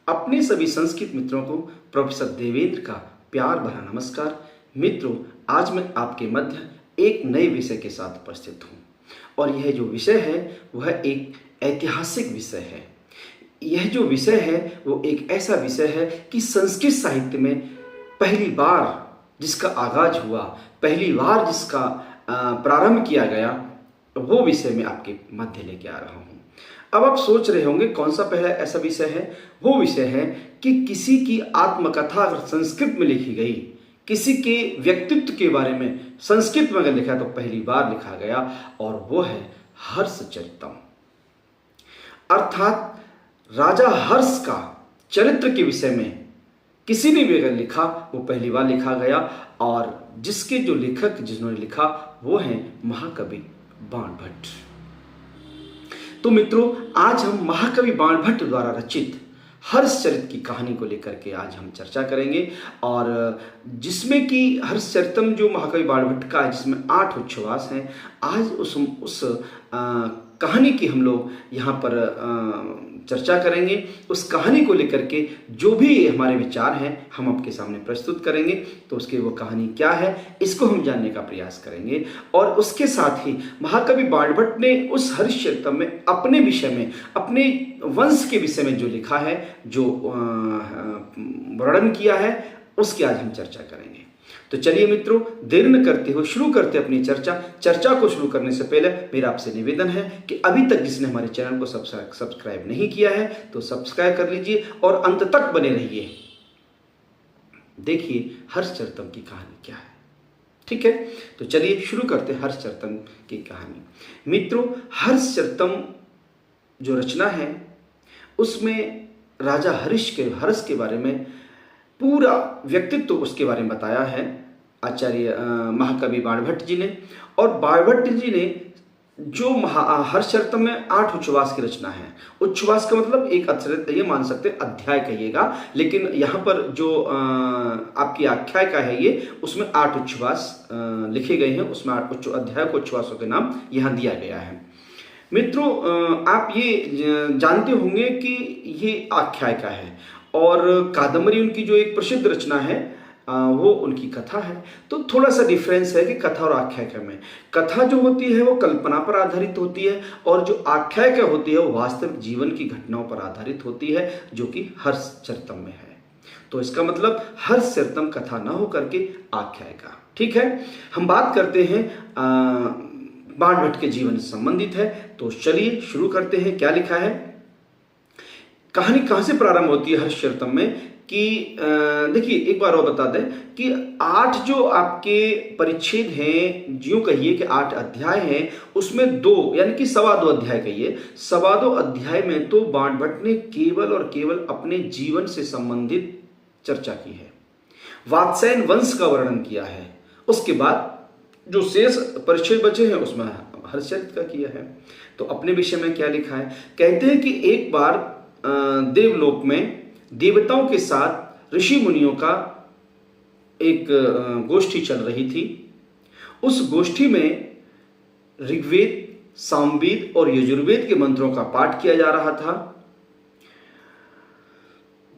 अपने सभी संस्कृत मित्रों को प्रोफेसर देवेंद्र का प्यार भरा नमस्कार। मित्रों, आज मैं आपके मध्य एक नए विषय के साथ उपस्थित हूँ और यह जो विषय है वह एक ऐतिहासिक विषय है। यह जो विषय है वो एक ऐसा विषय है कि संस्कृत साहित्य में पहली बार जिसका आगाज हुआ, पहली बार जिसका प्रारंभ किया गया, वो विषय मैं आपके मध्य लेके आ रहा हूँ। अब आप सोच रहे होंगे कौन सा पहला ऐसा विषय है। वो विषय है कि किसी की आत्मकथा अगर संस्कृत में लिखी गई, किसी के व्यक्तित्व के बारे में संस्कृत में अगर लिखा तो पहली बार लिखा गया, और वो है हर्षचरितम्। अर्थात राजा हर्ष का चरित्र के विषय में किसी ने भी अगर लिखा वो पहली बार लिखा गया, और जिसके जो लेखक जिन्होंने लिखा वो हैं महाकवि बाणभट्ट। तो मित्रों, आज हम महाकवि बाणभट्ट द्वारा रचित हर्षचरित की कहानी को लेकर के आज हम चर्चा करेंगे, और जिसमें कि हर्षचरितम् जो महाकवि बाणभट्ट का है, जिसमें 8 उच्छ्वास हैं। आज उस कहानी की हम लोग यहाँ पर चर्चा करेंगे। उस कहानी को लेकर के जो भी हमारे विचार हैं हम आपके सामने प्रस्तुत करेंगे। तो उसकी वो कहानी क्या है, इसको हम जानने का प्रयास करेंगे। और उसके साथ ही महाकवि बाणभट्ट ने उस हर्षचरितम् में अपने विषय में, अपने वंश के विषय में जो लिखा है, जो वर्णन किया है, उसकी आज हम चर्चा करेंगे। तो चलिए मित्रों, देर न करते हुए शुरू करते अपनी चर्चा को शुरू करने से पहले मेरा आपसे निवेदन है कि अभी तक जिसने हमारे चैनल को सब्सक्राइब नहीं किया है तो सब्सक्राइब कर लीजिए और अंत तक बने रहिए। देखिए हर्षचरितम् की कहानी क्या है। ठीक है, तो चलिए शुरू करते हर्षचरितम् की कहानी। मित्रों, हर्षचरितम् जो रचना है उसमें राजा हर्ष के बारे में पूरा व्यक्तित्व उसके बारे में बताया है आचार्य महाकवि बाणभट्ट जी ने। और बाणभट्ट जी ने जो हर्षचरितम् में 8 उच्छ्वास की रचना है। उच्छ्वास का मतलब एक अक्षर, ये मान सकते हैं अध्याय कहिएगा, लेकिन यहाँ पर जो आपकी आख्यायिका है ये, उसमें 8 उच्छ्वास लिखे गए हैं। उसमें 8 अध्याय को उच्छ्वासों के नाम यहाँ दिया गया है। मित्रों, आप ये जानते होंगे कि ये आख्यायिका है और कादम्बरी उनकी जो एक प्रसिद्ध रचना है वो उनकी कथा है। तो थोड़ा सा डिफरेंस है कि कथा और आख्यायिका में। कथा जो होती है वो कल्पना पर आधारित होती है, और जो आख्यायिका होती है वो वास्तविक जीवन की घटनाओं पर आधारित होती है, जो कि हर्षचरितम् में है। तो इसका मतलब हर्षचरितम् कथा न होकर के आख्यायिका। ठीक है, हम बात करते हैं बाणभट्ट के जीवन से संबंधित है। तो चलिए शुरू करते हैं। क्या लिखा है, कहानी कहाँ से प्रारंभ होती है हर्षचरितम् में कि देखिए, एक बार और बता दें कि 8 जो आपके परिच्छेद हैं, यूं कहिए कि 8 अध्याय हैं, उसमें 2 यानी कि 2.25 अध्याय कहिए, 2.25 अध्याय में तो बाणभट्ट ने केवल और केवल अपने जीवन से संबंधित चर्चा की है, वात्स्यायन वंश का वर्णन किया है। उसके बाद जो शेष परिच्छेद बचे हैं उसमें हर्षचरित का किया है। तो अपने विषय में क्या लिखा है, कहते हैं कि एक बार देवलोक में देवताओं के साथ ऋषि मुनियों का एक गोष्ठी चल रही थी। उस गोष्ठी में ऋग्वेद, सामवेद और यजुर्वेद के मंत्रों का पाठ किया जा रहा था।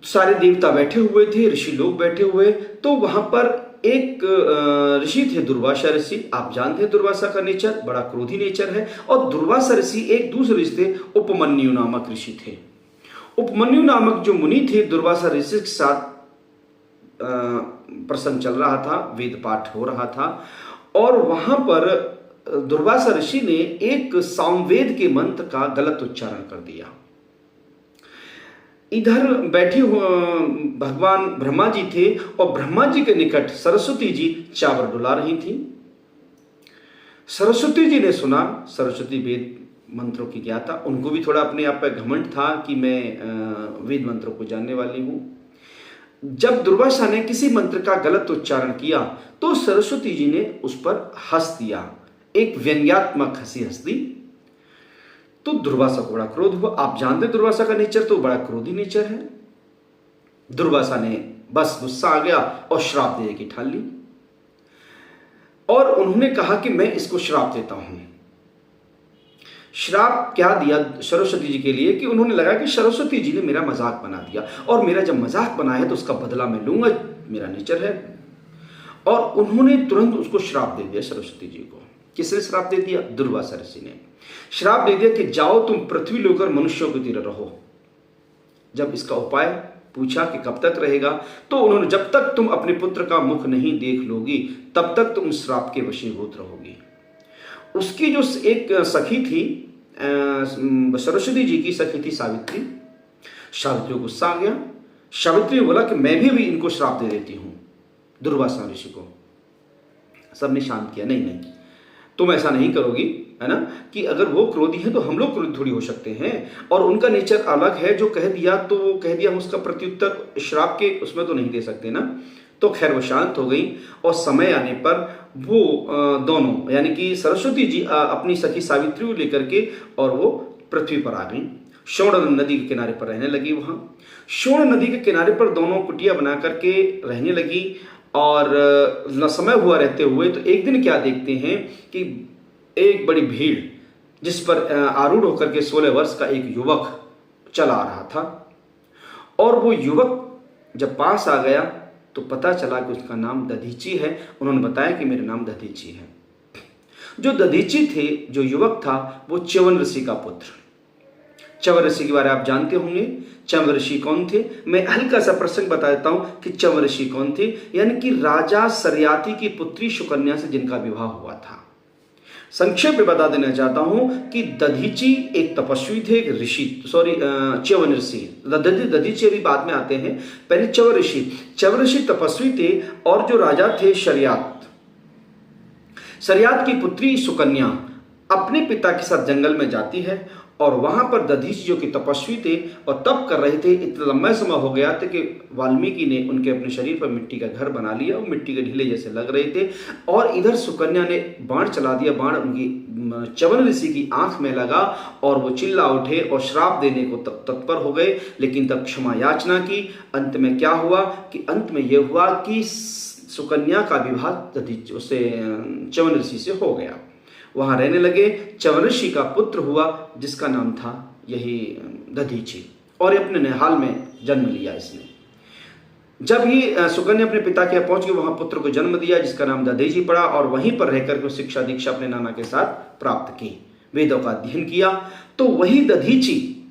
सारे देवता बैठे हुए थे, ऋषि लोग बैठे हुए। तो वहां पर एक ऋषि थे, दुर्वासा ऋषि। आप जानते हैं दुर्वासा का नेचर बड़ा क्रोधी नेचर है। और दुर्वासा ऋषि एक दूसरे ऋषि थे, उपमन्यु नामक ऋषि थे। उपमन्यु नामक जो मुनि थे, दुर्वासा ऋषि के साथ प्रसंग चल रहा था, वेद पाठ हो रहा था। और वहां पर दुर्वासा ऋषि ने एक सामवेद के मंत्र का गलत उच्चारण कर दिया। इधर बैठे भगवान ब्रह्मा जी थे, और ब्रह्मा जी के निकट सरस्वती जी चावल डुला रही थी। सरस्वती जी ने सुना, सरस्वती वेद मंत्रों की ज्ञाता, उनको भी थोड़ा अपने आप पर घमंड था कि मैं वेद मंत्रों को जानने वाली हूं। जब दुर्वासा ने किसी मंत्र का गलत उच्चारण किया तो सरस्वती जी ने उस पर हंस दिया, एक व्यंग्यात्मक हंसी हंस दी। तो दुर्वासा को बड़ा क्रोध हुआ। आप जानते दुर्वासा का नेचर तो बड़ा क्रोधी नेचर है। दुर्वासा ने बस गुस्सा आ गया और श्राप देने की ठान ली, और उन्होंने कहा कि मैं इसको श्राप देता हूं। श्राप क्या दिया सरस्वती जी के लिए कि उन्होंने लगा कि सरस्वती जी ने मेरा मजाक बना दिया और मेरा जब मजाक बना है तो उसका बदला मैं लूंगा, मेरा नेचर है। और उन्होंने तुरंत उसको श्राप दे दिया सरस्वती जी को। किसने श्राप दे दिया? दुर्वासा ऋषि ने श्राप दे दिया कि जाओ तुम पृथ्वी लेकर मनुष्यों की तरह रहो। जब इसका उपाय पूछा कि कब तक रहेगा, तो उन्होंने जब तक तुम अपने पुत्र का मुख नहीं देख लोगी तब तक तुम श्राप के वशीभूत रहोगी। उसकी जो एक सखी थी, सरस्वती जी की सखी थी सावित्री। सावित्री को गुस्सा आ गया। सावित्री ने बोला कि मैं भी इनको श्राप दे देती हूं, दुर्वासा ऋषि को। सबने शांत किया, नहीं नहीं तुम ऐसा नहीं करोगी, है ना, कि अगर वो क्रोधी है तो हम लोग क्रोधी थोड़ी हो सकते हैं, और उनका नेचर अलग है। जो कह दिया तो वो कह दिया, हम उसका प्रत्युत्तर श्राप के उसमें तो नहीं दे सकते ना। तो खैर वो शांत हो गई और समय आने पर वो दोनों यानी कि सरस्वती जी अपनी सखी सावित्री को लेकर के और वो पृथ्वी पर आ गई। शोण नदी के किनारे पर रहने लगी। वहां शोण नदी के किनारे पर दोनों कुटिया बना करके रहने लगी। और समय हुआ रहते हुए तो एक दिन क्या देखते हैं कि एक बड़ी भीड़ जिस पर आरूढ़ होकर के 16 वर्ष का एक युवक चला आ रहा था, और वो युवक जब पास आ गया तो पता चला कि उसका नाम दधीची है। उन्होंने बताया कि मेरा नाम दधीची है। जो दधीची थे, जो युवक था, वो च्यवन ऋषि का पुत्र। च्यवन ऋषि के बारे में आप जानते होंगे। च्यवन ऋषि कौन थे? मैं हल्का सा प्रसंग बता देता हूं कि च्यवन ऋषि कौन थे। यानी कि राजा सरियाती की पुत्री सुकन्या से जिनका विवाह हुआ था। संक्षेप में बता देना चाहता हूं कि दधीची एक तपस्वी थे, एक ऋषि, च्यवन ऋषि। दधीची अभी बाद में आते हैं, पहले च्यवन ऋषि। च्यवन ऋषि तपस्वी थे और जो राजा थे सरियात की पुत्री सुकन्या अपने पिता के साथ जंगल में जाती है, और वहां पर दधीची जो कि तपस्वी थे और तप कर रहे थे, इतना लंबा समय हो गया था कि वाल्मीकि ने उनके अपने शरीर पर मिट्टी का घर बना लिया, वो मिट्टी के ढीले जैसे लग रहे थे। और इधर सुकन्या ने बाण चला दिया। बाण उनकी च्यवन ऋषि की आंख में लगा और वो चिल्ला उठे और श्राप देने को तत्पर हो गए, लेकिन तब क्षमा याचना की। अंत में क्या हुआ कि अंत में यह हुआ कि सुकन्या का विवाह च्यवन ऋषि से हो गया। वहां रहने लगे। च्यवन ऋषि का पुत्र हुआ जिसका नाम था यही दधीची, और अपने निहाल में जन्म लिया इसने। जब ये सुकन्या अपने पिता के यहाँ पहुंच गई, वहां पुत्र को जन्म दिया जिसका नाम दधीची पड़ा, और वहीं पर रहकर के शिक्षा दीक्षा अपने नाना के साथ प्राप्त की, वेदों का अध्ययन किया। तो वही दधीची,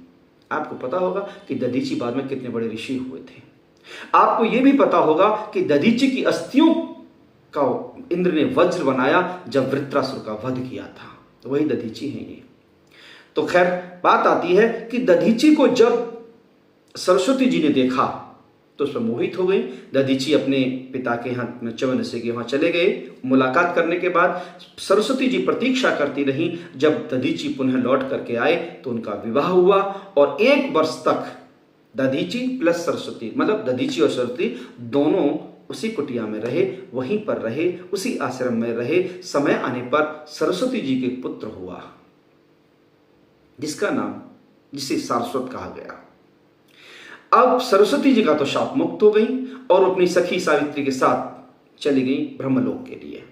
आपको पता होगा कि दधीची बाद में कितने बड़े ऋषि हुए थे। आपको यह भी पता होगा कि दधीची की अस्थियों का इंद्र ने वज्र बनाया जब वृत्रासुर का वध किया था। तो वही दधीची हैं ये। तो खैर बात आती है कि दधीची को जब सरस्वती जी ने देखा तो उस पर मोहित हो गई। दधीची अपने पिता के यहाँ च्यवन ऋषि के वहां चले गए। मुलाकात करने के बाद सरस्वती जी प्रतीक्षा करती रही। जब दधीची पुनः लौट करके आए तो उनका विवाह हुआ, और 1 वर्ष तक दधीची प्लस सरस्वती, मतलब दधीची और सरस्वती दोनों उसी कुटिया में रहे, वहीं पर रहे, उसी आश्रम में रहे। समय आने पर सरस्वती जी के पुत्र हुआ जिसे सारस्वत कहा गया। अब सरस्वती जी का तो शाप मुक्त हो गई और अपनी सखी सावित्री के साथ चली गई ब्रह्मलोक के लिए।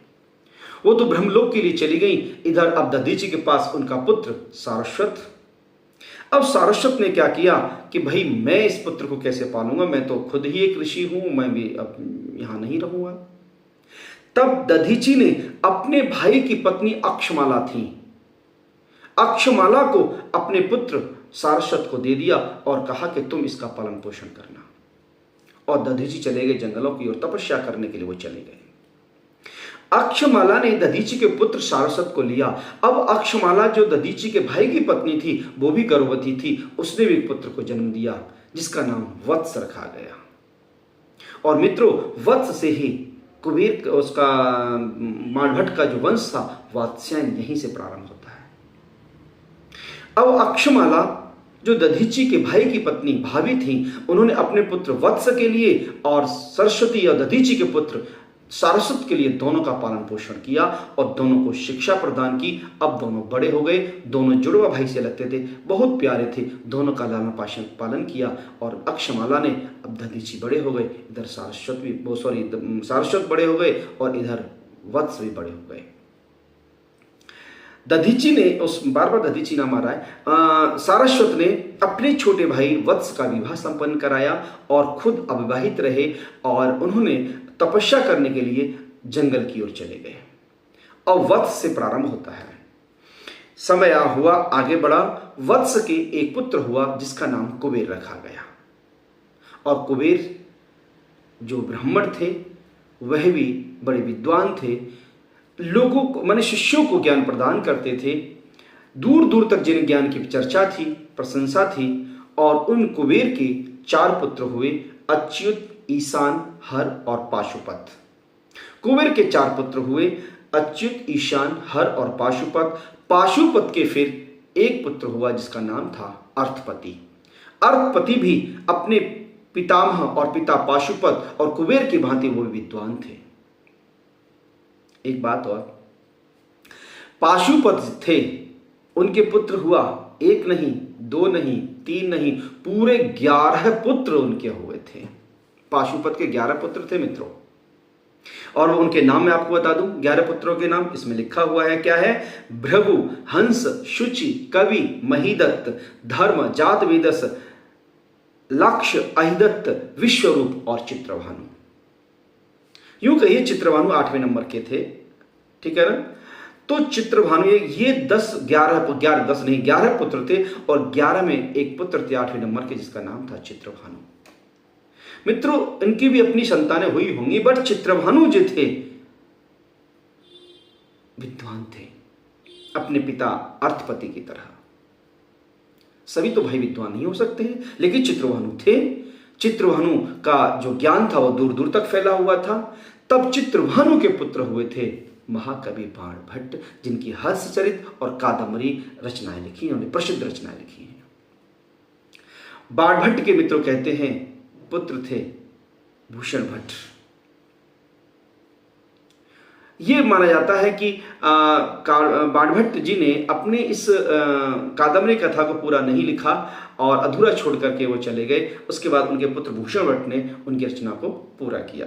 वो तो ब्रह्मलोक के लिए चली गई। इधर अब दधीची के पास उनका पुत्र सारस्वत। अब सारस्वत ने क्या किया कि भाई मैं इस पुत्र को कैसे पालूंगा, मैं तो खुद ही एक ऋषि हूं, मैं भी अब यहां नहीं रहूंगा। तब दधीची ने अपने भाई की पत्नी अक्षमाला थी, अक्षमाला को अपने पुत्र सारस्वत को दे दिया और कहा कि तुम इसका पालन पोषण करना। और दधीची चले गए जंगलों की ओर, तपस्या करने के लिए वो चले गए। अक्षमाला ने दधीची के पुत्र सारस्वत को लिया। अब अक्षमाला जो दधीची के भाई की पत्नी थी वो भी गर्भवती थी, उसने भी एक पुत्र को जन्म दिया जिसका नाम वत्स रखा गया। और मित्रों, वत्स से ही कुबेर उसका माणभट्ट का जो वंश था वात्स्यायन यहीं से प्रारंभ होता है। अब अक्षमाला जो दधीची के भाई की पत्नी भाभी थी, उन्होंने अपने पुत्र वत्स के लिए और सरस्वती और दधीची के पुत्र सारस्वत के लिए दोनों का पालन पोषण किया और दोनों को शिक्षा प्रदान की। अब दोनों बड़े हो गए, दोनों जुड़वा भाई से लगते थे, बहुत प्यारे थे, दोनों का लालन पालन किया। और अक्षमाला ने, अब दधीची बड़े हो गए, इधर सारस्वत बड़े हो गए और इधर वत्स भी बड़े हो गए। दधीची ने उस बार बार दधीची नाम आ रहा है, सारस्वत ने अपने छोटे भाई वत्स का विवाह संपन्न कराया और खुद अविवाहित रहे और उन्होंने तपस्या करने के लिए जंगल की ओर चले गए। और वत्स से प्रारंभ होता है। समय हुआ आगे बढ़ा, वत्स के एक पुत्र हुआ जिसका नाम कुबेर रखा गया। और कुबेर जो ब्राह्मण थे वह भी बड़े विद्वान थे, लोगों को माने शिष्यों को ज्ञान प्रदान करते थे। दूर दूर तक जिन ज्ञान की चर्चा थी, प्रशंसा थी। और उन कुबेर के 4 पुत्र हुए, अच्युत, ईशान, हर और पाशुपत। कुबेर के 4 पुत्र हुए, अच्युत, ईशान, हर और पाशुपत। पाशुपत के फिर एक पुत्र हुआ जिसका नाम था अर्थपति। अर्थपति भी अपने पितामह और पिता पाशुपत और कुबेर की भांति वो विद्वान थे। एक बात और, पाशुपत थे, उनके पुत्र हुआ 1 नहीं, 2 नहीं, 3 नहीं, पूरे 11 पुत्र उनके हुए थे। पाशुपत के 11 पुत्र थे मित्रों। और उनके नाम मैं आपको बता दूं, 11 पुत्रों के नाम इसमें लिखा हुआ है। क्या है? भृगु, हंस, शुचि, कवि, महीदत्त, धर्म, जातवेदस, लक्ष्य, अहिदत्त, विश्वरूप और चित्रभानु। यूं कहिए चित्रभानु 8वें नंबर के थे, ठीक है ना। तो चित्रभानु ये 11 पुत्र थे और 11 में एक पुत्र थे 8वें नंबर के जिसका नाम था चित्रभानु। मित्रों, इनकी भी अपनी संतानें हुई होंगी, बट चित्रभानु जो थे विद्वान थे अपने पिता अर्थपति की तरह। सभी तो भाई विद्वान नहीं हो सकते हैं, लेकिन चित्रभानु थे। चित्रभानु का जो ज्ञान था वो दूर दूर तक फैला हुआ था। तब चित्रभानु के पुत्र हुए थे महाकवि बाणभट्ट, जिनकी हर्षचरित और कादम्बरी रचनाएं लिखी, उन्होंने प्रसिद्ध रचनाएं लिखी हैं। बाणभट्ट के मित्रों कहते हैं पुत्र थे भूषण भट्ट। ये माना जाता है कि बाणभट्ट जी ने अपने इस कादम्बरी कथा को पूरा नहीं लिखा और अधूरा छोड़ करके वो चले गए। उसके बाद उनके पुत्र भूषण भट्ट ने उनकी रचना को पूरा किया।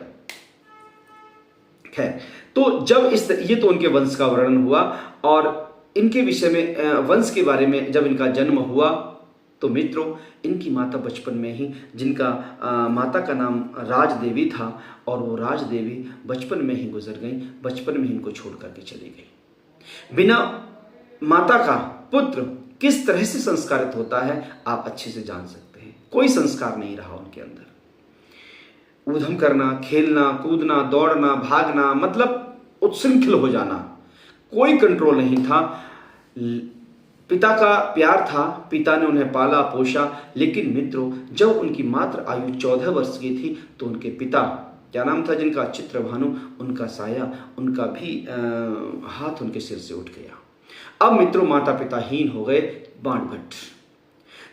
खैर, तो जब ये तो उनके वंश का वर्णन हुआ और इनके विषय में वंश के बारे में जब इनका जन्म हुआ तो मित्रों, इनकी माता बचपन में ही, जिनका माता का नाम राज देवी था और वो राज देवी बचपन में ही गुजर गई, बचपन में इनको छोड़ करके चली गई। बिना माता का पुत्र किस तरह से संस्कारित होता है आप अच्छे से जान सकते हैं। कोई संस्कार नहीं रहा उनके अंदर। ऊधम करना, खेलना, कूदना, दौड़ना, भागना, मतलब उत्श्रृंखल हो जाना, कोई कंट्रोल नहीं था। पिता का प्यार था, पिता ने उन्हें पाला पोषा। लेकिन मित्रों, जब उनकी मात्र आयु 14 वर्ष की थी तो उनके पिता, क्या नाम था जिनका? चित्रभानु, उनका साया, उनका भी हाथ उनके सिर से उठ गया। अब मित्रों, माता पिता हीन हो गए बाणभट्ट।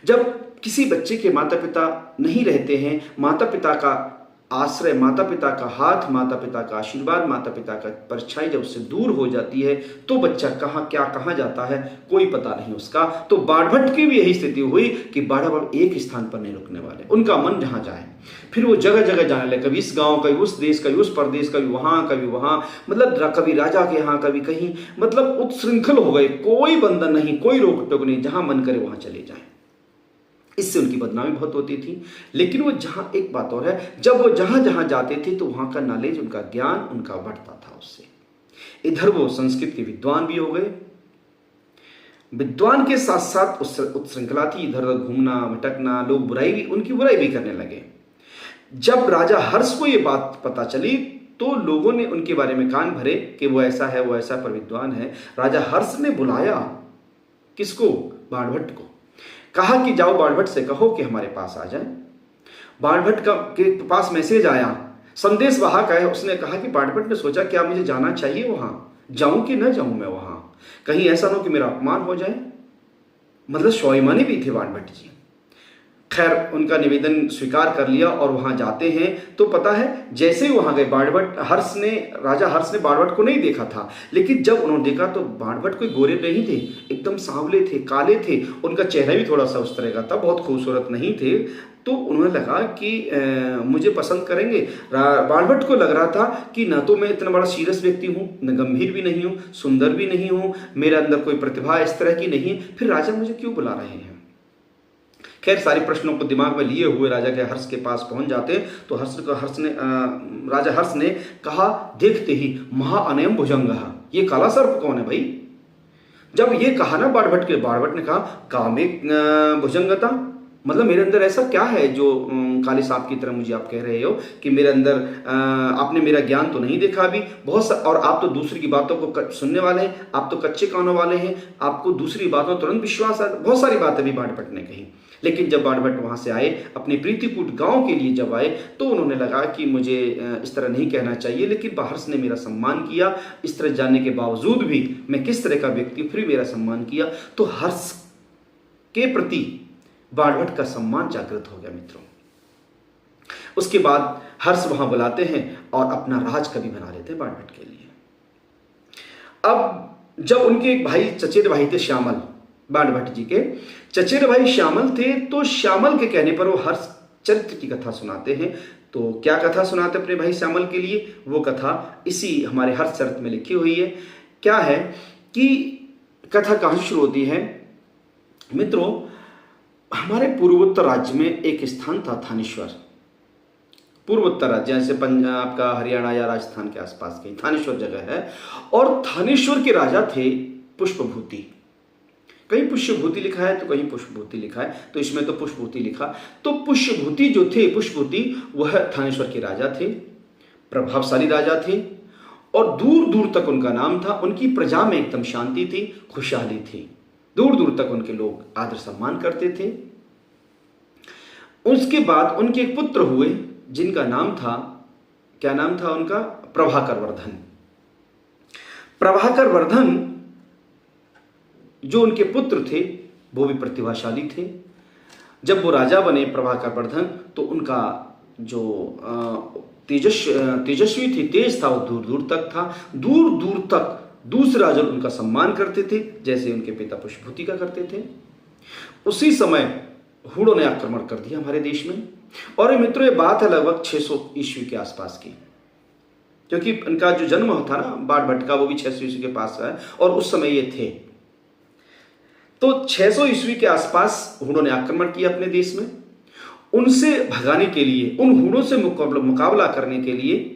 जब किसी बच्चे के माता पिता नहीं रहते हैं, माता पिता का आश्रय, माता पिता का हाथ, माता पिता का आशीर्वाद, माता पिता का परछाई जब उससे दूर हो जाती है तो बच्चा कहाँ जाता है कोई पता नहीं उसका। तो बाणभट्ट की भी यही स्थिति हुई कि बाणभट्ट एक स्थान पर नहीं रुकने वाले, उनका मन जहाँ जाए फिर वो जगह जगह जाने लगे। कभी इस गांव, कभी उस देश, कभी उस प्रदेश, कभी वहाँ, मतलब कभी राजा के यहाँ, कभी कहीं, मतलब उत्श्रृंखल हो गए। कोई बंधन नहीं, कोई रोक टोक नहीं, जहाँ मन करे वहाँ चले जाए। इससे उनकी बदनामी बहुत होती थी। लेकिन वो जहाँ, एक बात और है, जब वो जहाँ जहाँ जाते थे तो वहाँ का नॉलेज, उनका ज्ञान उनका बढ़ता था उससे। इधर वो संस्कृत के विद्वान भी हो गए। विद्वान के साथ साथ उत्श्रृंखला थी, इधर उधर घूमना भटकना, लोग उनकी बुराई भी करने लगे। जब राजा हर्ष को ये बात पता चली तो लोगों ने उनके बारे में कान भरे कि वो ऐसा है, वो ऐसा, पर विद्वान है। राजा हर्ष ने बुलाया किसको? बाणभट्ट को। कहा कि जाओ बाणभट्ट से कहो कि हमारे पास आ जाए। बाणभट्ट के पास मैसेज आया, संदेश वाहक आया। उसने कहा कि बाणभट्ट ने सोचा क्या मुझे जाना चाहिए वहां, जाऊं कि न जाऊं मैं वहां, कहीं ऐसा ना हो कि मेरा अपमान हो जाए। मतलब स्वाभिमानी भी थे बाणभट्ट जी। खैर, उनका निवेदन स्वीकार कर लिया और वहां जाते हैं तो पता है जैसे ही वहां गए राजा हर्ष ने बाणभट्ट को नहीं देखा था। लेकिन जब उन्होंने देखा तो बाणभट्ट कोई गोरे नहीं थे, एकदम सांवले थे, काले थे। उनका चेहरा भी थोड़ा सा उस तरह का था, बहुत खूबसूरत नहीं थे। तो उन्हें लगा कि मुझे पसंद करेंगे। बाणभट्ट को लग रहा था कि ना तो मैं इतना बड़ा सीरियस व्यक्ति हूँ, न गंभीर भी नहीं हूँ, सुंदर भी नहीं हूँ, मेरे अंदर कोई प्रतिभा इस तरह की नहीं, फिर राजा मुझे क्यों बुला रहे हैं। खैर सारे प्रश्नों को दिमाग में लिए हुए राजा के हर्ष के पास पहुंच जाते तो राजा हर्ष ने कहा, देखते ही महाअनयम भुजंगः, ये काला सर्प कौन है भाई। जब ये कहा ना बाणभट्ट ने कहा, कामिक भुजंगता, मतलब मेरे अंदर ऐसा क्या है जो काले सांप की तरह मुझे आप कह रहे हो कि मेरे अंदर आपने मेरा ज्ञान तो नहीं देखा अभी और आप तो दूसरी की बातों को सुनने वाले हैं, आप तो कच्चे कानों वाले हैं, आपको दूसरी बातों तुरंत विश्वास आ, बहुत सारी बातें भी बाणभट्ट ने कही। लेकिन जब बाणभट्ट वहां से आए, अपने प्रीतिकूट गांव के लिए जब आए, तो उन्होंने लगा कि मुझे इस तरह नहीं कहना चाहिए, लेकिन हर्ष ने मेरा सम्मान किया। इस तरह जानने के बावजूद भी मैं किस तरह का व्यक्ति, फिर मेरा सम्मान किया, तो हर्ष के प्रति बाणभट्ट का सम्मान जागृत हो गया मित्रों। उसके बाद हर्ष वहां बुलाते हैं और अपना राजकवि बना लेते हैं बाणभट्ट के लिए। अब जब उनके एक भाई चचेरे भाई थे श्यामल, बाणभट्ट जी के चचेरे भाई श्यामल थे, तो श्यामल के कहने पर वो हर्ष चरित्र की कथा सुनाते हैं। तो क्या कथा सुनाते अपने भाई श्यामल के लिए, वो कथा इसी हमारे हर्षचरित्र में लिखी हुई है। क्या है कि कथा कहां शुरू होती है मित्रों, हमारे पूर्वोत्तर राज्य में एक स्थान था थानेश्वर। पूर्वोत्तर राज्य जैसे पंजाब का, हरियाणा या राजस्थान के आसपास की थानेश्वर जगह है, और थानेश्वर के राजा थे पुष्पभूति। कहीं पुष्यभूति लिखा है तो कहीं पुष्पभूति लिखा है, तो इसमें तो पुष्पभूति लिखा। तो पुष्यभूति जो थे, पुष्पभूति वह थानेश्वर के राजा थे, प्रभावशाली राजा थे, और दूर दूर तक उनका नाम था। उनकी प्रजा में एकदम शांति थी, खुशहाली थी, दूर दूर तक उनके लोग आदर सम्मान करते थे। उसके बाद उनके एक पुत्र हुए जिनका नाम था, क्या नाम था उनका, प्रभाकर वर्धन। प्रभाकर वर्धन जो उनके पुत्र थे वो भी प्रतिभाशाली थे। जब वो राजा बने प्रभाकर वर्धन, तो उनका जो तेजस्वी थी, तेज था, वो दूर दूर तक था। दूर दूर तक दूसरे राजा उनका सम्मान करते थे, जैसे उनके पिता पुष्पभूति का करते थे। उसी समय हूणों ने आक्रमण कर दिया हमारे देश में। और ये मित्रों, ये बात है लगभग 600 ईस्वी के आसपास की, क्योंकि उनका जो जन्म था ना बाणभट्ट का, वो भी 600 ईस्वी के पास है, और उस समय ये थे। तो 600 ईस्वी के आसपास हूणों ने आक्रमण किया अपने देश में। उनसे भगाने के लिए, उन हूणों से मुकाबला करने के लिए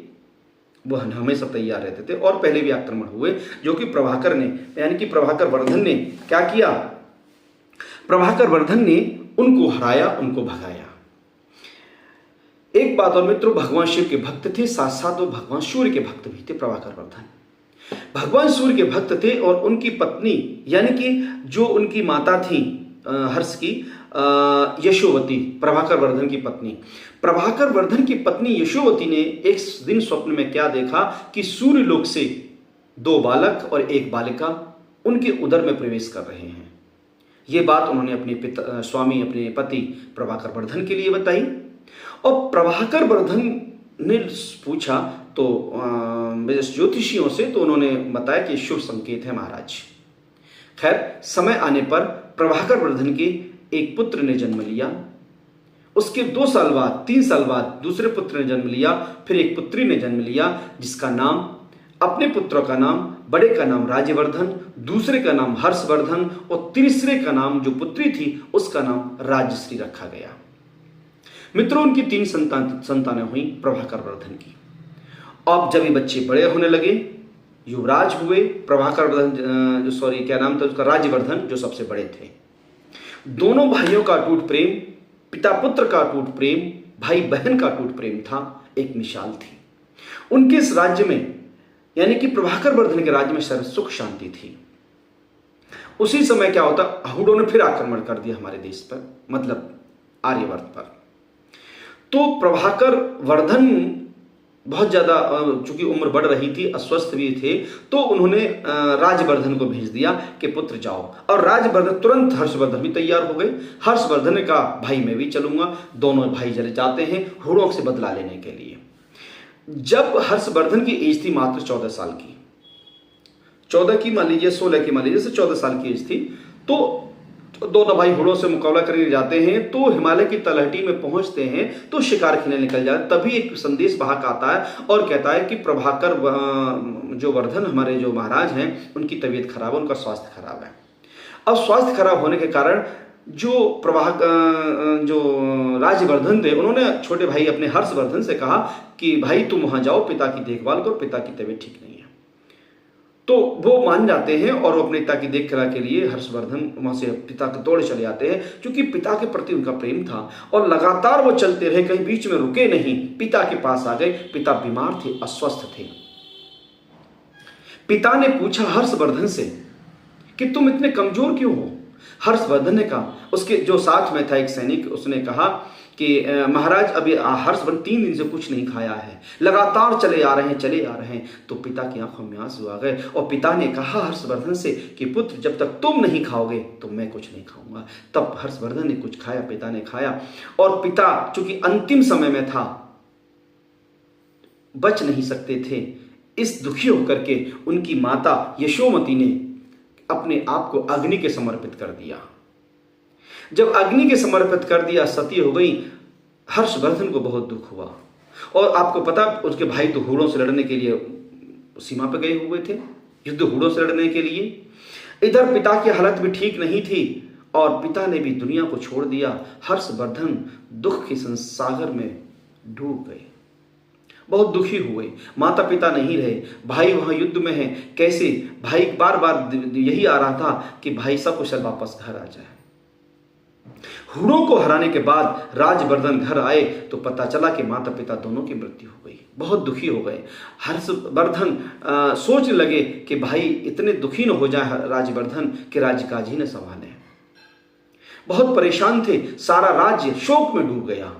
वो हमेशा तैयार रहते थे, और पहले भी आक्रमण हुए, जो कि प्रभाकर ने, यानी कि प्रभाकर वर्धन ने क्या किया, प्रभाकर वर्धन ने उनको हराया, उनको भगाया। एक बात और मित्रों, भगवान शिव के भक्त थे, साथ साथ वो भगवान सूर्य के भक्त भी थे। प्रभाकर वर्धन भगवान सूर्य के भक्त थे, और उनकी पत्नी, यानी कि जो उनकी माता थी हर्ष की, यशोवती, प्रभाकर वर्धन की पत्नी, प्रभाकर वर्धन की पत्नी यशोवती ने एक दिन स्वप्न में क्या देखा कि सूर्य लोक से 2 बालक और 1 बालिका उनके उदर में प्रवेश कर रहे हैं। ये बात उन्होंने अपने स्वामी, अपने पति प्रभाकर वर्धन के लिए बताई। और प्रभाकर वर्धन ने पूछा तो ज्योतिषियों से, तो उन्होंने बताया कि शुभ संकेत है महाराज। खैर समय आने पर प्रभाकर वर्धन के एक पुत्र ने जन्म लिया। उसके 2 साल बाद, 3 साल बाद दूसरे पुत्र ने जन्म लिया, फिर एक पुत्री ने जन्म लिया, जिसका नाम, अपने पुत्रों का नाम, बड़े का नाम राज्यवर्धन, दूसरे का नाम हर्षवर्धन, और तीसरे का नाम, जो पुत्री थी उसका नाम राजश्री रखा गया। मित्रों, उनकी 3 संतानें हुई प्रभाकर वर्धन की। अब जब ये बच्चे बड़े होने लगे, युवराज हुए। प्रभाकर वर्धन, क्या नाम था उसका, राज्यवर्धन, जो सबसे बड़े थे। दोनों भाइयों का अटूट प्रेम, पिता पुत्र का अटूट प्रेम, भाई बहन का अटूट प्रेम था, एक मिसाल थी। उनके इस राज्य में, यानी कि प्रभाकर वर्धन के राज्य में सर्व सुख शांति थी। उसी समय क्या होता, हूणों ने फिर आक्रमण कर दिया हमारे देश पर, मतलब आर्यवर्त पर। तो प्रभाकर वर्धन बहुत ज्यादा, चूंकि उम्र बढ़ रही थी, अस्वस्थ भी थे, तो उन्होंने राजवर्धन को भेज दिया कि पुत्र जाओ। और राजवर्धन तुरंत, हर्षवर्धन भी तैयार हो गए। हर्षवर्धन ने कहा भाई मैं भी चलूंगा। दोनों भाई जरे जाते हैं हूणों से बदला लेने के लिए। जब हर्षवर्धन की एज थी मात्र 14 साल की, 14 की मान लीजिए, 16 की मान लीजिए, 14 साल की एज थी, तो दोनों भाई घोड़ों से मुकाबला करके जाते हैं। तो हिमालय की तलहटी में पहुंचते हैं तो शिकार खेलने निकल जाते। तभी एक संदेश वाहक आता है और कहता है कि प्रभाकर जो वर्धन हमारे जो महाराज हैं उनकी तबीयत खराब है, उनका स्वास्थ्य खराब है। अब स्वास्थ्य खराब होने के कारण जो राजवर्धन थे उन्होंने छोटे भाई अपने हर्षवर्धन से कहा कि भाई तुम वहां जाओ, पिता की देखभाल करो, पिता की तबीयत ठीक नहीं है। तो वो मान जाते हैं और वो अपने पिता की देखभाल के लिए हर्षवर्धन वहां से पिता के दौड़े चले जाते हैं, क्योंकि पिता के प्रति उनका प्रेम था। और लगातार वो चलते रहे, कहीं बीच में रुके नहीं, पिता के पास आ गए। पिता बीमार थे, अस्वस्थ थे। पिता ने पूछा हर्षवर्धन से कि तुम इतने कमजोर क्यों हो? हर्षवर्धन ने कहा, उसके जो साथ में था एक सैनिक, उसने कहा कि महाराज अभी हर्षवर्धन 3 दिन से कुछ नहीं खाया है, लगातार चले आ रहे हैं। तो पिता की आंखों में आंसू आ गए और पिता ने कहा हर्षवर्धन से कि पुत्र जब तक तुम नहीं खाओगे तो मैं कुछ नहीं खाऊंगा। तब हर्षवर्धन ने कुछ खाया, पिता ने खाया। और पिता चूंकि अंतिम समय में था, बच नहीं सकते थे, इस दुखी होकर के उनकी माता यशोमती ने अपने आप को अग्नि के समर्पित कर दिया। जब अग्नि के समर्पित कर दिया, सती हो गई। हर्षवर्धन को बहुत दुख हुआ। और आपको पता, उसके भाई तो घोड़ों से लड़ने के लिए सीमा पर गए हुए थे, युद्ध घोड़ों से लड़ने के लिए। इधर पिता की हालत भी ठीक नहीं थी और पिता ने भी दुनिया को छोड़ दिया। हर्षवर्धन दुख के संसागर में डूब गए, बहुत दुखी हुए। माता पिता नहीं रहे, भाई वहां युद्ध में है। कैसे? भाई बार बार यही आ रहा था कि भाई सकुशल वापस घर आ जाए। हुड़ों को हराने के बाद राजवर्धन घर आए तो पता चला कि माता पिता दोनों की मृत्यु हो गई। बहुत दुखी हो गए। हर्षवर्धन सोचने लगे कि भाई इतने दुखी न हो जाए राजवर्धन कि राज्य काज ही न संभाले। बहुत परेशान थे, सारा राज्य शोक में डूब गया।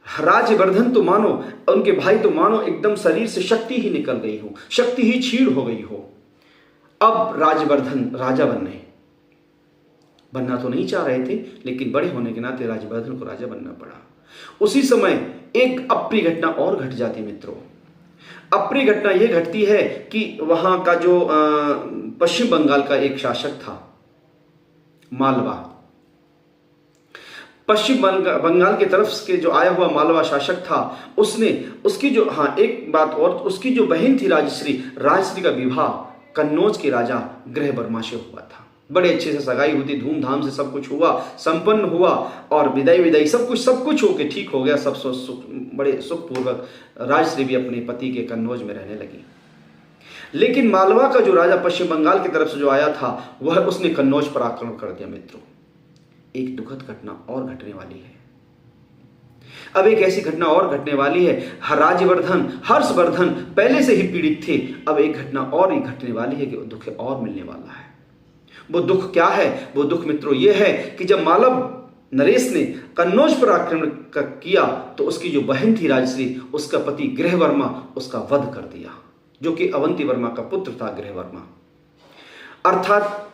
राजवर्धन तो मानो, उनके भाई तो मानो एकदम शरीर से शक्ति ही निकल गई हो, शक्ति ही छीड़ हो गई हो। अब राजवर्धन राजा बनना तो नहीं चाह रहे थे, लेकिन बड़े होने के नाते राजवर्धन को राजा बनना पड़ा। उसी समय एक अप्रिय घटना और घट जाती मित्रों। अप्रिय घटना यह घटती है कि वहां का जो पश्चिम बंगाल का एक शासक था, मालवा, पश्चिम बंगाल की तरफ के जो आया हुआ मालवा शासक था, उसने उसकी जो एक बात और, उसकी जो बहन थी राजश्री का विवाह कन्नौज के राजा ग्रहवर्मा से हुआ था। बड़े अच्छे से सगाई हुई थी, धूमधाम से सब कुछ हुआ, संपन्न हुआ और विदाई सब कुछ होके ठीक हो गया। सब बड़े सुखपूर्वक राजश्री भी अपने पति के कन्नौज में रहने लगी। लेकिन मालवा का जो राजा पश्चिम बंगाल की तरफ से जो आया था, वह उसने कन्नौज पर आक्रमण कर दिया मित्रों। एक दुखद घटना और घटने वाली है। अब एक ऐसी घटना और घटने वाली है। हर्षवर्धन पहले से ही पीड़ित थे, अब एक घटना और ही घटने वाली है कि दुख और मिलने वाला है। वो दुख क्या है? वो दुख मित्रों ये है कि जब मालव नरेश ने कन्नौज पर आक्रमण किया तो उसकी जो बहन थी राजश्री, उसका पति ग्रहवर्मा उसका वध कर दिया, जो कि अवंती वर्मा का पुत्र था ग्रहवर्मा। अर्थात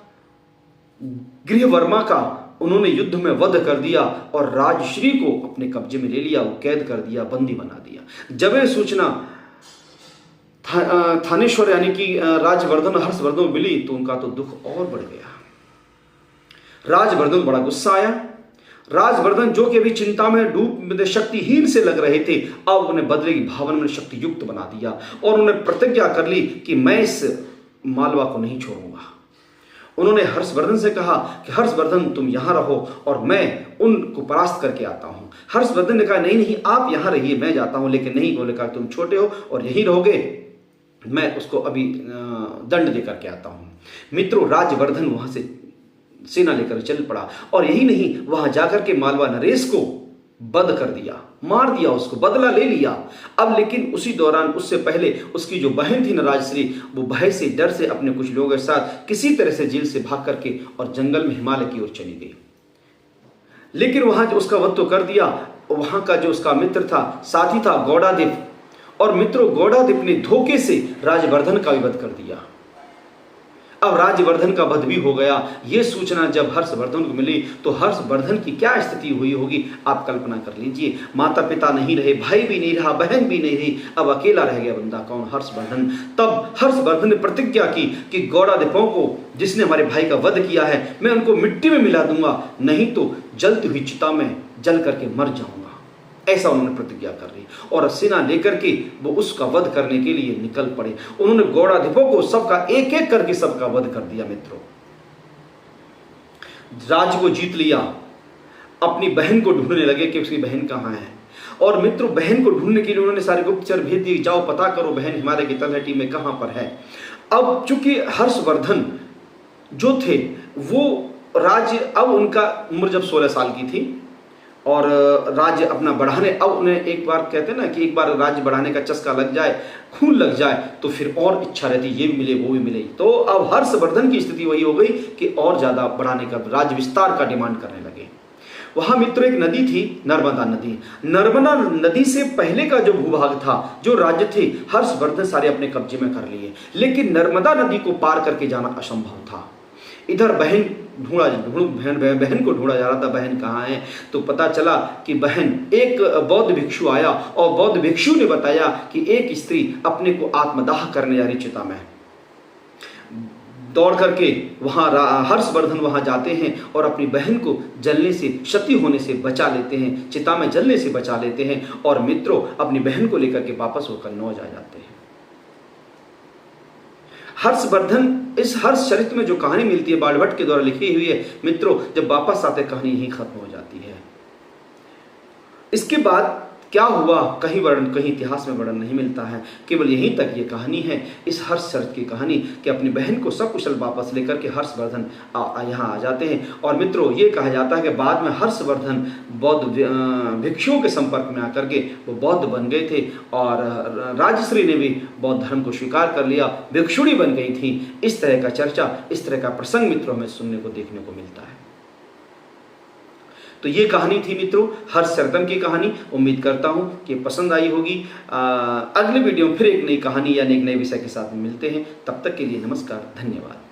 ग्रहवर्मा का उन्होंने युद्ध में वध कर दिया और राजश्री को अपने कब्जे में ले लिया, वो कैद कर दिया, बंदी बना दिया। जब यह सूचना थानेश्वर यानी कि राजवर्धन हर्षवर्धन मिली तो उनका तो दुख और बढ़ गया। राजवर्धन बड़ा गुस्सा आया। राजवर्धन जो कि अभी चिंता में डूब शक्तिहीन से लग रहे थे, अब उन्हें बदले की भावना में शक्ति युक्त बना दिया और उन्हें प्रतिज्ञा कर ली कि मैं इस मालवा को नहीं छोड़ूंगा। उन्होंने हर्षवर्धन से कहा कि हर्षवर्धन तुम यहां रहो और मैं उनको परास्त करके आता हूं। हर्षवर्धन ने कहा नहीं आप यहां रहिए, मैं जाता हूं। लेकिन नहीं, बोले कहा तुम छोटे हो और यहीं रहोगे, मैं उसको अभी दंड देकर के आता हूं। मित्रों, राजवर्धन वहां से सेना लेकर चल पड़ा और यही नहीं, वहां जाकर के मालवा नरेश को वध कर दिया, मार दिया, उसको बदला ले लिया। अब लेकिन उसी दौरान, उससे पहले उसकी जो बहन थी न राजश्री, वो भय से, डर से अपने कुछ लोगों के साथ किसी तरह से जेल से भाग करके और जंगल में हिमालय की ओर चली गई। लेकिन वहां जो उसका वध तो कर दिया, वहां का जो उसका मित्र था, साथी था गौड़ादिप, और मित्रों गौड़ादिप ने धोखे से राजवर्धन का भी वध कर दिया। अब राज्यवर्धन का वध भी हो गया। ये सूचना जब हर्षवर्धन को मिली तो हर्षवर्धन की क्या स्थिति हुई होगी आप कल्पना कर लीजिए। माता पिता नहीं रहे, भाई भी नहीं रहा, बहन भी नहीं रही, अब अकेला रह गया बंदा, कौन? हर्षवर्धन। तब हर्षवर्धन ने प्रतिज्ञा की कि गौड़ाधिपों को जिसने हमारे भाई का वध किया है मैं उनको मिट्टी में मिला दूंगा, नहीं तो जलती हुई चिता में जल करके मर जाऊंगा। ऐसा उन्होंने प्रतिज्ञा कर ली और सेना लेकर के वो उसका वध करने के लिए निकल पड़े। उन्होंने गौड़ाधिपों को सबका एक एक करके सबका वध कर दिया। मित्रों, राज्य को जीत लिया, अपनी बहन को ढूंढने लगे कि उसकी बहन कहाँ है। और मित्रों, बहन को ढूंढने के लिए उन्होंने सारे गुप्तचर भेज दिए, जाओ पता करो बहन हिमालय की तलहटी में कहाँ पर है। अब चूंकि हर्षवर्धन जो थे वो राज्य, अब उनका उम्र जब 16 साल की थी और राज्य अपना बढ़ाने, अब उन्हें एक बार कहते हैं ना कि एक बार राज्य बढ़ाने का चस्का लग जाए, खून लग जाए, तो फिर और इच्छा रहती ये भी मिले वो भी मिले। तो अब हर्षवर्धन की स्थिति वही हो गई कि और ज्यादा बढ़ाने का, राज्य विस्तार का डिमांड करने लगे। वहां मित्रों एक नदी थी, नर्मदा नदी। नर्मदा नदी से पहले का जो भूभाग था, जो राज्य थे, हर्षवर्धन सारे अपने कब्जे में कर लिए, लेकिन नर्मदा नदी को पार करके जाना असंभव था। इधर बहन बहन को ढूंढा जा रहा था, बहन कहाँ है। तो पता चला कि बहन, एक बौद्ध भिक्षु आया और बौद्ध भिक्षु ने बताया कि एक स्त्री अपने को आत्मदाह करने जा रही चिता में। दौड़ करके वहां हर्षवर्धन वहां जाते हैं और अपनी बहन को जलने से, क्षति होने से बचा लेते हैं, चिता में जलने से बचा लेते हैं। और मित्रों, अपनी बहन को लेकर के वापस होकर कन्नौज आ जाते हैं। हर्षवर्धन, इस हर्ष चरित्र में जो कहानी मिलती है बाणभट्ट के द्वारा लिखी हुई है, मित्रों जब वापस आते कहानी यहीं खत्म हो जाती है। इसके बाद क्या हुआ कहीं वर्णन, कहीं इतिहास में वर्णन नहीं मिलता है, केवल यहीं तक ये कहानी है, इस हर्ष चरित्र की कहानी कि अपनी बहन को सकुशल वापस लेकर के हर्षवर्धन यहाँ आ जाते हैं। और मित्रों ये कहा जाता है कि बाद में हर्षवर्धन बौद्ध भिक्षुओं के संपर्क में आकर के वो बौद्ध बन गए थे और राजश्री ने भी बौद्ध धर्म को स्वीकार कर लिया, भिक्षुणी बन गई थी। इस तरह का चर्चा, इस तरह का प्रसंग मित्रों हमें सुनने को देखने को मिलता है। तो ये कहानी थी मित्रों हर्षचरितम की कहानी। उम्मीद करता हूं कि पसंद आई होगी। अगले वीडियो में फिर एक नई कहानी या एक नए विषय के साथ मिलते हैं। तब तक के लिए नमस्कार, धन्यवाद।